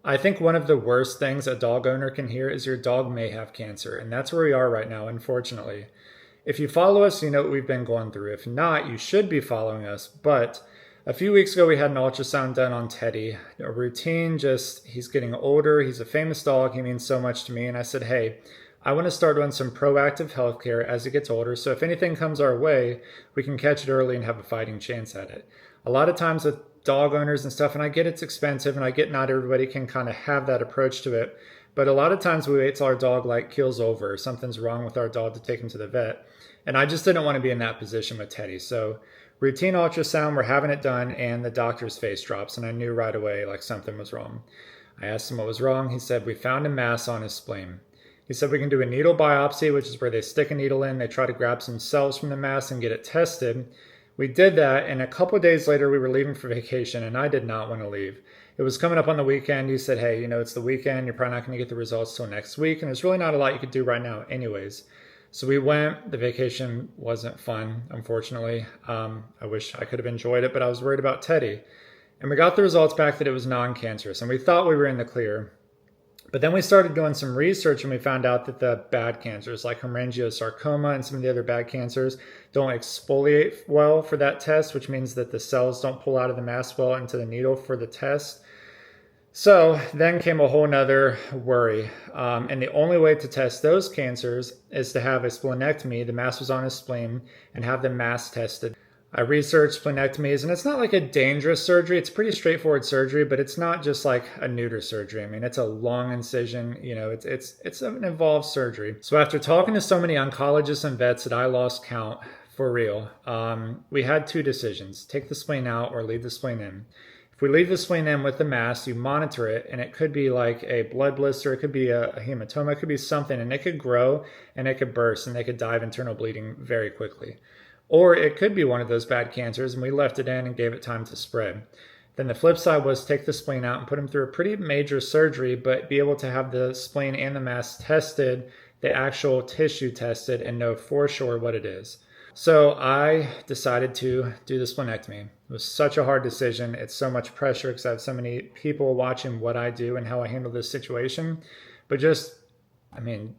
I think one of the worst things a dog owner can hear is your dog may have cancer, and that's where we are right now, unfortunately. If you follow us, you know what we've been going through. If not, you should be following us. But a few weeks ago, we had an ultrasound done on Teddy. A routine, just he's getting older. He's a famous dog. He means so much to me. And I said, hey, I want to start doing some proactive healthcare as he gets older. So if anything comes our way, we can catch it early and have a fighting chance at it. A lot of times with dog owners and stuff, and I get it's expensive, and I get not everybody can kind of have that approach to it. But a lot of times we wait till our dog like keels over, or something's wrong with our dog to take him to the vet. And I just didn't want to be in that position with Teddy. So routine ultrasound, we're having it done, and the doctor's face drops, and I knew right away like something was wrong. I asked him what was wrong. He said, we found a mass on his spleen. He said we can do a needle biopsy, which is where they stick a needle in, they try to grab some cells from the mass and get it tested. We did that, and a couple of days later we were leaving for vacation, and I did not want to leave. It was coming up on the weekend. He said, hey, it's the weekend, you're probably not going to get the results till next week, and there's really not a lot you could do right now anyways. So we went. The vacation wasn't fun, unfortunately. I wish I could have enjoyed it, but I was worried about Teddy. And we got the results back that it was non-cancerous, and we thought we were in the clear. But then we started doing some research, and we found out that the bad cancers, like hemangiosarcoma and some of the other bad cancers, don't exfoliate well for that test, which means that the cells don't pull out of the mass well into the needle for the test. So then came a whole nother worry. And the only way to test those cancers is to have a splenectomy. The mass was on his spleen, and have the mass tested. I researched splenectomies, and it's not like a dangerous surgery. It's pretty straightforward surgery, but it's not just like a neuter surgery. I mean, it's a long incision. It's an involved surgery. So after talking to so many oncologists and vets that I lost count for real, we had two decisions: take the spleen out or leave the spleen in. If we leave the spleen in with the mass, you monitor it, and it could be like a blood blister, it could be a hematoma, it could be something, and it could grow and it could burst and they could die of internal bleeding very quickly. Or it could be one of those bad cancers, and we left it in and gave it time to spread. Then the flip side was take the spleen out and put him through a pretty major surgery, but be able to have the spleen and the mass tested, the actual tissue tested, and know for sure what it is. So I decided to do the splenectomy. It was such a hard decision. It's so much pressure because I have so many people watching what I do and how I handle this situation. But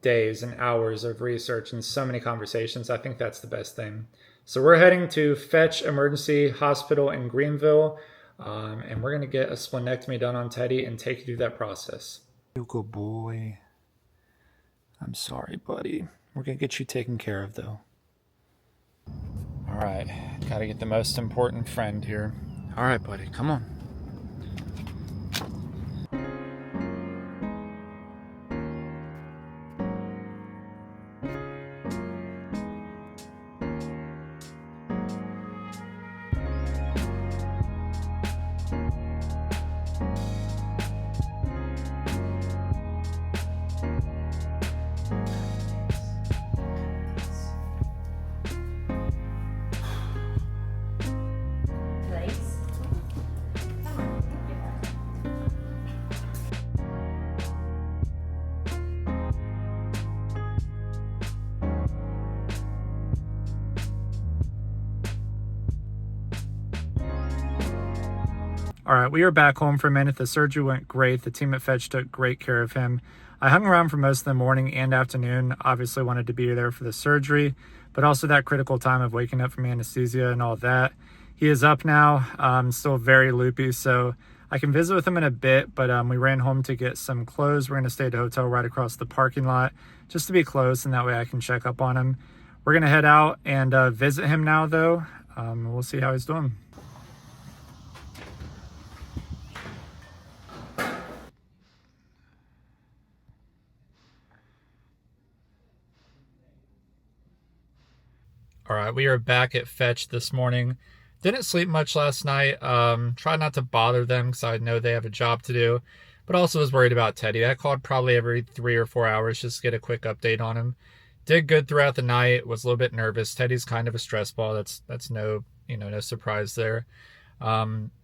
days and hours of research and so many conversations, I think that's the best thing. So we're heading to Fetch Emergency Hospital in Greenville, and we're going to get a splenectomy done on Teddy and take you through that process. You good boy. I'm sorry, buddy. We're going to get you taken care of, though. All right, got to get the most important friend here. All right, buddy, come on. All right, we are back home for a minute. The surgery went great. The team at Fetch took great care of him. I hung around for most of the morning and afternoon. Obviously wanted to be there for the surgery, but also that critical time of waking up from anesthesia and all that. He is up now, still very loopy, so I can visit with him in a bit, but we ran home to get some clothes. We're going to stay at a hotel right across the parking lot just to be close, and that way I can check up on him. We're going to head out and visit him now, though. We'll see how he's doing. All right, we are back at Fetch this morning. Didn't sleep much last night. Tried not to bother them because I know they have a job to do, but also was worried about Teddy. I called probably every 3 or 4 hours just to get a quick update on him. Did good throughout the night. Was a little bit nervous. Teddy's kind of a stress ball. That's no surprise there.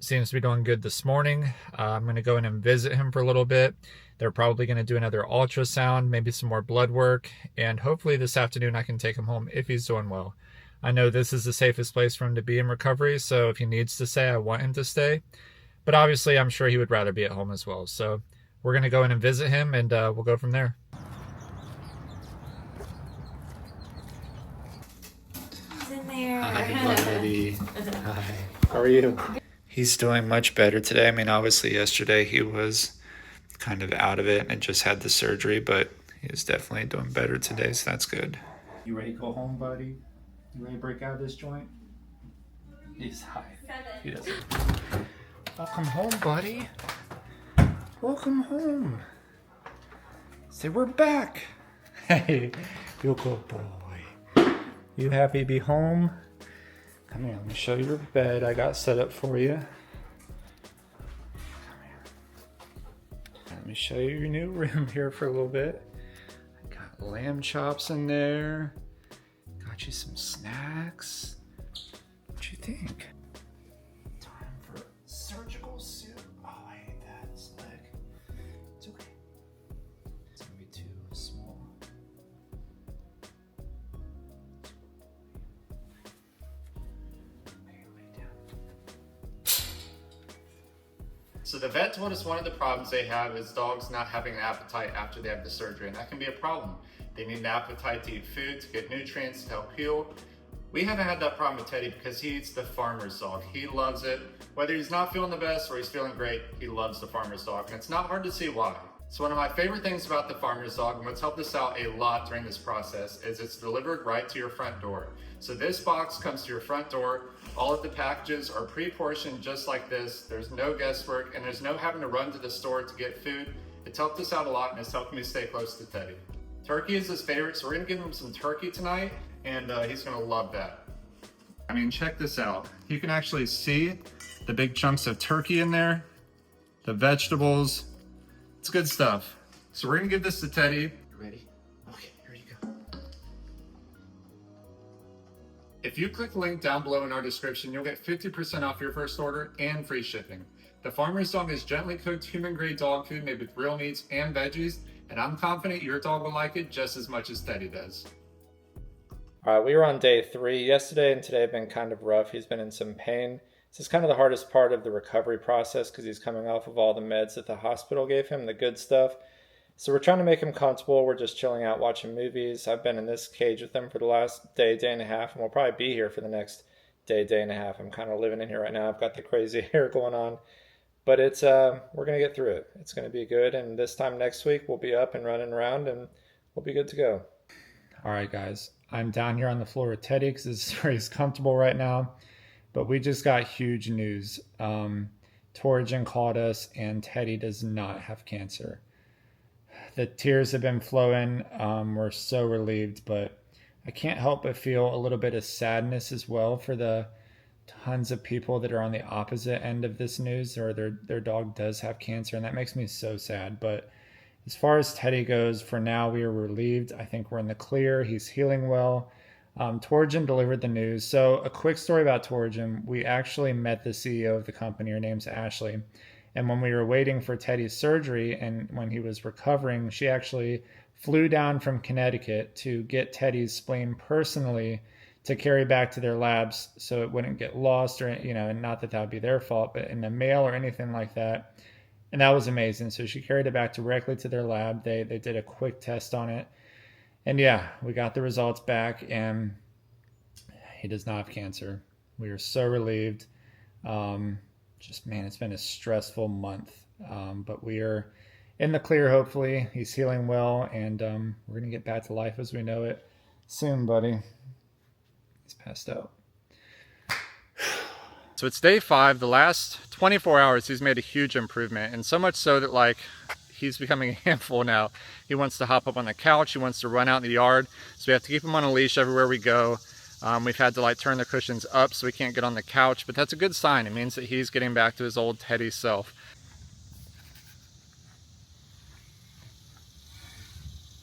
Seems to be doing good this morning. I'm going to go in and visit him for a little bit. They're probably going to do another ultrasound, maybe some more blood work, and hopefully this afternoon I can take him home if he's doing well. I know this is the safest place for him to be in recovery, so if he needs to stay, I want him to stay. But obviously, I'm sure he would rather be at home as well. So we're going to go in and visit him, and we'll go from there. He's in there. Hi, buddy. Hi. How are you? He's doing much better today. I mean, obviously yesterday he was kind of out of it and just had the surgery, but he's definitely doing better today, so that's good. You ready to go home, buddy? You ready to break out of this joint? He's high. He doesn't. Welcome home, buddy. Welcome home. Say we're back. Hey, you good boy. You happy to be home? Come here, let me show you your bed I got set up for you. Come here. Let me show you your new room here for a little bit. I got lamb chops in there. Got you some snacks. What you think? Time for surgical suit. Oh, I hate that. It's leg. It's okay. It's gonna be too small. So the vet told us one of the problems they have is dogs not having an appetite after they have the surgery, and that can be a problem. They need an appetite to eat food, to get nutrients, to help heal. We haven't had that problem with Teddy because he eats the farmer's dog. He loves it. Whether he's not feeling the best or he's feeling great, he loves the farmer's dog, and it's not hard to see why. So one of my favorite things about the farmer's dog, and what's helped us out a lot during this process, is it's delivered right to your front door. So this box comes to your front door. All of the packages are pre-portioned just like this. There's no guesswork, and there's no having to run to the store to get food. It's helped us out a lot, and it's helped me stay close to Teddy. Turkey is his favorite, so we're gonna give him some turkey tonight, and he's gonna love that. I mean, check this out. You can actually see the big chunks of turkey in there, the vegetables. It's good stuff. So we're gonna give this to Teddy. You ready? Okay, here you go. If you click the link down below in our description, you'll get 50% off your first order and free shipping. The farmer's dog is gently cooked human-grade dog food made with real meats and veggies, and I'm confident your dog will like it just as much as Teddy does. All right, we were on day 3. Yesterday and today have been kind of rough. He's been in some pain. This is kind of the hardest part of the recovery process because he's coming off of all the meds that the hospital gave him, the good stuff. So we're trying to make him comfortable. We're just chilling out, watching movies. I've been in this cage with him for the last day, day and a half, and we'll probably be here for the next day, day and a half. I'm kind of living in here right now. I've got the crazy hair going on. But it's we're going to get through it. It's going to be good, and this time next week we'll be up and running around, and we'll be good to go. All right, guys. I'm down here on the floor with Teddy because this is where he's comfortable right now. But we just got huge news. Torgen called us, and Teddy does not have cancer. The tears have been flowing. We're so relieved, but I can't help but feel a little bit of sadness as well for the tons of people that are on the opposite end of this news, or their dog does have cancer, and that makes me so sad. But as far as Teddy goes, for now, we are relieved. I think we're in the clear. He's healing well. Torgen delivered the news. So a quick story about Torgen. We actually met the CEO of the company. Her name's Ashley. And when we were waiting for Teddy's surgery and when he was recovering, she actually flew down from Connecticut to get Teddy's spleen personally to carry back to their labs so it wouldn't get lost, or, and not that that would be their fault, but in the mail or anything like that. And that was amazing. So she carried it back directly to their lab. They did a quick test on it. And yeah, we got the results back, and he does not have cancer. We are so relieved. It's been a stressful month. But we are in the clear, hopefully. He's healing well, and we're going to get back to life as we know it soon, buddy. He's passed out. So it's day 5. The last 24 hours, he's made a huge improvement, and so much so that he's becoming a handful now. He wants to hop up on the couch. He wants to run out in the yard. So we have to keep him on a leash everywhere we go. We've had to turn the cushions up so he can't get on the couch, but that's a good sign. It means that he's getting back to his old Teddy self.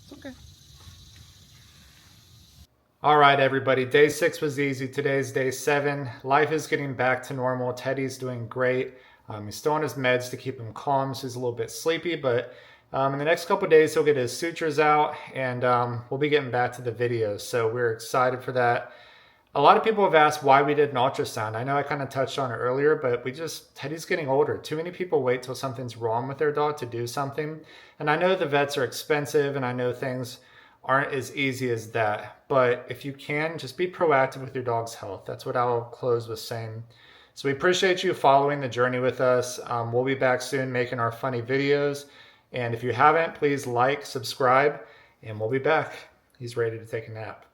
It's okay. All right, everybody. Day 6 was easy. Today's day 7. Life is getting back to normal. Teddy's doing great. He's still on his meds to keep him calm, so he's a little bit sleepy, but in the next couple of days, he'll get his sutures out, and we'll be getting back to the videos, so we're excited for that. A lot of people have asked why we did an ultrasound. I know I kind of touched on it earlier, but Teddy's getting older. Too many people wait till something's wrong with their dog to do something. And I know the vets are expensive, and I know things aren't as easy as that. But if you can, just be proactive with your dog's health. That's what I'll close with saying. So we appreciate you following the journey with us. We'll be back soon making our funny videos. And if you haven't, please like, subscribe, and we'll be back. He's ready to take a nap.